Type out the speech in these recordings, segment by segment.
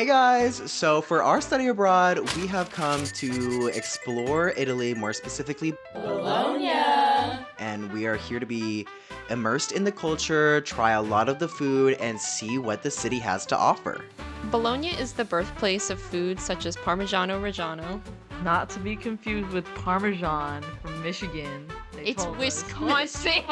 Hey guys! So, for our study abroad, we have come to explore Italy, more specifically, Bologna! and we are here to be immersed in the culture, try a lot of the food, and see what the city has to offer. Bologna is the birthplace of foods such as Parmigiano Reggiano. Not to be confused with Parmesan from Michigan. They It's told us. Wisconsin!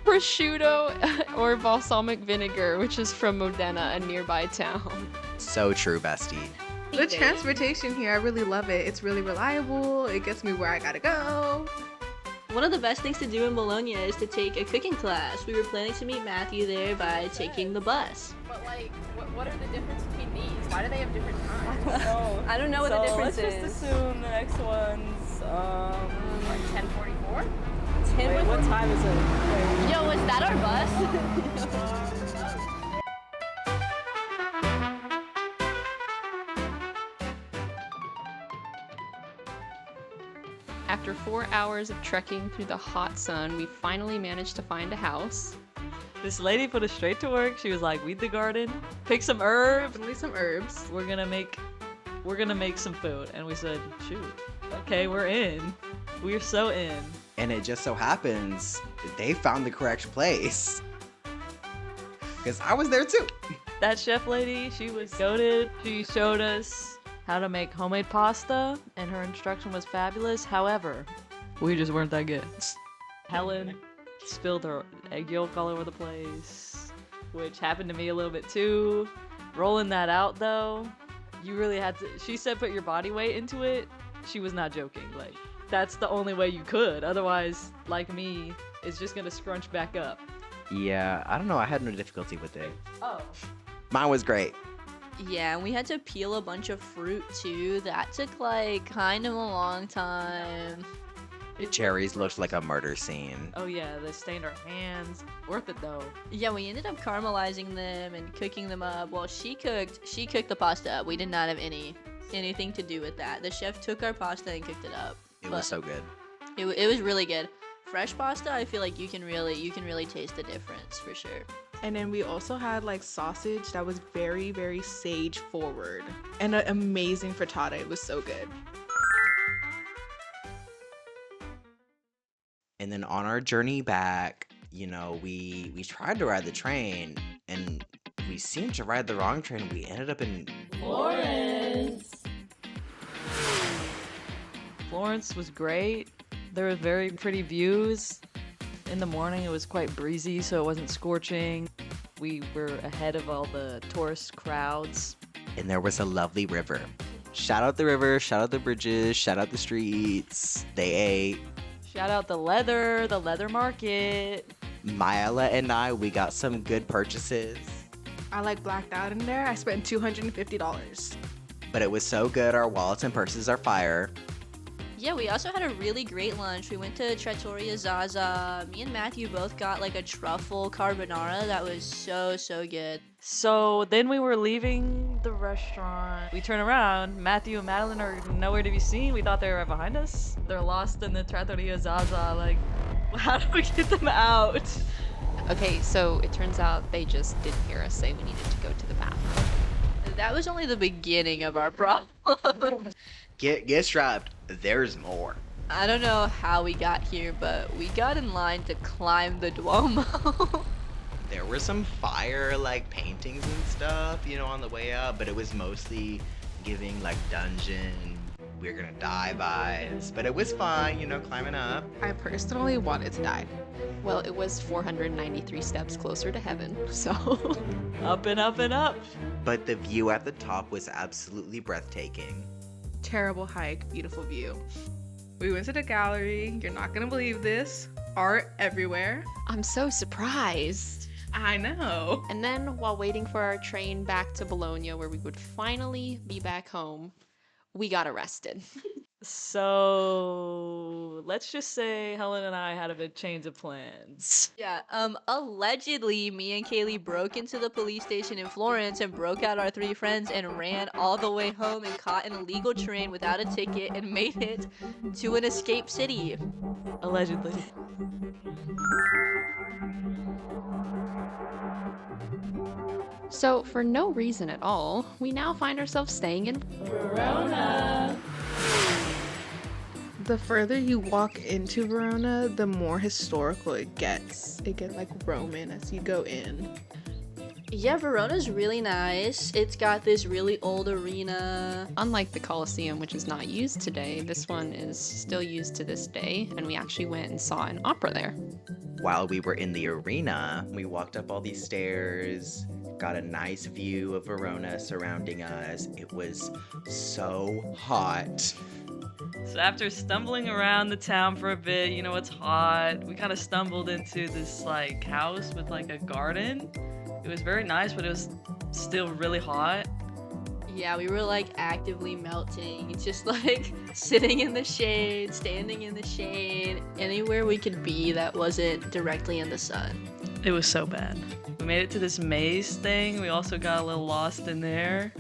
Prosciutto or balsamic vinegar, which is from Modena, a nearby town. So true, bestie. The transportation here, I really love it. It's really reliable. It gets me where I gotta go. One of the best things to do in Bologna is to take a cooking class. We were planning to meet Matthew there by taking the bus. But like, what are the difference between these? Why do they have different times? I don't know what the difference let's is. just assume the next one's Like 10:44? wait, what time is it? Yo, was that our bus? After 4 hours of trekking through the hot sun, we finally managed to find a house. This lady put us straight to work. She was like, weed the garden, pick some herbs. Definitely some herbs. We're gonna make some food. And we said, shoot, okay, we're in. We're so in. And it just so happens they found the correct place. Because I was there too. That chef lady, she was goated. She showed us how to make homemade pasta, and her instruction was fabulous. However, we just weren't that good. Helen spilled her egg yolk all over the place, which happened to me a little bit too. Rolling that out though, you really had to. She said put your body weight into it. She was not joking. Like, that's the only way you could. Otherwise, like me, it's just gonna scrunch back up. Yeah, I don't know. I had no difficulty with it. Oh. Mine was great. Yeah, and we had to peel a bunch of fruit too. That took like kind of a long time. The cherries looked like a murder scene. Oh yeah, they stained our hands. Worth it though. Yeah, we ended up caramelizing them and cooking them up. Well, she cooked the pasta up. We did not have anything to do with that. The chef took our pasta and cooked it up. It was so good. It was really good. Fresh pasta, I feel like you can really taste the difference for sure. And then we also had like sausage that was very, very sage forward. And an amazing frittata. It was so good. And then on our journey back, you know, we tried to ride the train and we seemed to ride the wrong train. We ended up in Florence was great. There were very pretty views. In the morning, it was quite breezy, so it wasn't scorching. We were ahead of all the tourist crowds. and there was a lovely river. Shout out the river, shout out the bridges, shout out the streets. They ate. Shout out the leather market. Maela and I, we got some good purchases. I like blacked out in there. I spent $250. But it was so good, our wallets and purses are fire. Yeah, we also had a really great lunch. We went to Trattoria Zaza. Me and Matthew both got like a truffle carbonara that was so good. So then we were leaving the restaurant. We turn around. Matthew and Madeline are nowhere to be seen. We thought they were right behind us. They're lost in the Trattoria Zaza. Like, how do we get them out? Okay, so it turns out they just didn't hear us say we needed to go to the bathroom. That was only the beginning of our problem. Get strapped, there's more. I don't know how we got here, but we got in line to climb the Duomo. There were some fire like paintings and stuff, you know, on the way up, but it was mostly giving like dungeon, we're gonna die vibes. But it was fun, you know, climbing up. I personally wanted to die. Well, it was 493 steps closer to heaven, so. Up and up and up. But the view at the top was absolutely breathtaking. Terrible hike, beautiful view. We went to the gallery. You're not gonna believe this. Art everywhere. I'm so surprised. I know. And then, while waiting for our train back to Bologna, where we would finally be back home, we got arrested. So let's just say Helen and I had a bit change of plans. Yeah, allegedly, me and Kaylee broke into the police station in Florence and broke out our 3 friends and ran all the way home and caught an illegal train without a ticket and made it to an escape city. Allegedly. So, for no reason at all, we now find ourselves staying in Verona. The further you walk into Verona, the more historical it gets. It gets like Roman as you go in. Yeah, Verona's really nice. It's got this really old arena. Unlike the Colosseum, which is not used today, this one is still used to this day, and we actually went and saw an opera there. While we were in the arena, we walked up all these stairs, got a nice view of Verona surrounding us. It was so hot. So after stumbling around the town for a bit, you know, it's hot. We kind of stumbled into this like house with like a garden. It was very nice, but it was still really hot. Yeah, we were like actively melting, just like sitting in the shade, standing in the shade, anywhere we could be that wasn't directly in the sun. It was so bad. We made it to this maze thing. We also got a little lost in there.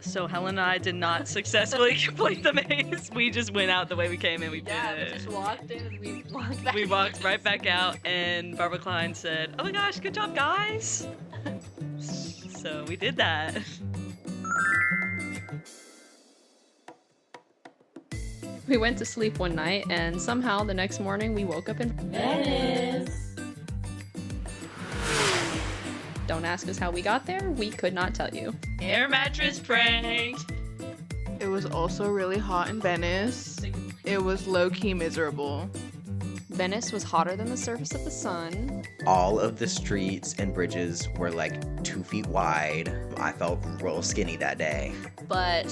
So Helen and I did not successfully complete the maze. We just went out the way we came in. We Yeah, did we it. just walked in and we walked back. We walked right back out, and Barbara Klein said, "Oh my gosh, good job, guys!" So we did that. We went to sleep one night, and somehow the next morning we woke up in. Venice. Don't ask us how we got there, we could not tell you. Air mattress prank. It was also really hot in Venice. It was low-key miserable. Venice was hotter than the surface of the sun. All of the streets and bridges were like 2 feet wide. I felt real skinny that day. But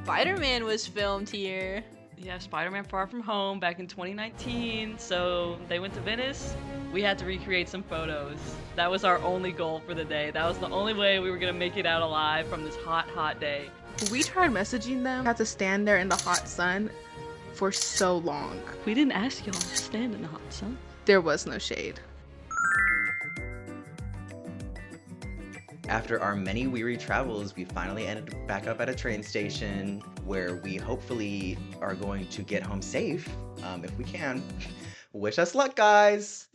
Spider-Man was filmed here. Yeah, Spider-Man Far From Home back in 2019. So they went to Venice. We had to recreate some photos. That was our only goal for the day. That was the only way we were gonna make it out alive from this hot, hot day. We tried messaging them, had to stand there in the hot sun for so long. We didn't ask y'all to stand in the hot sun. There was no shade. After our many weary travels, we finally ended back up at a train station where we hopefully are going to get home safe, if we can. Wish us luck, guys!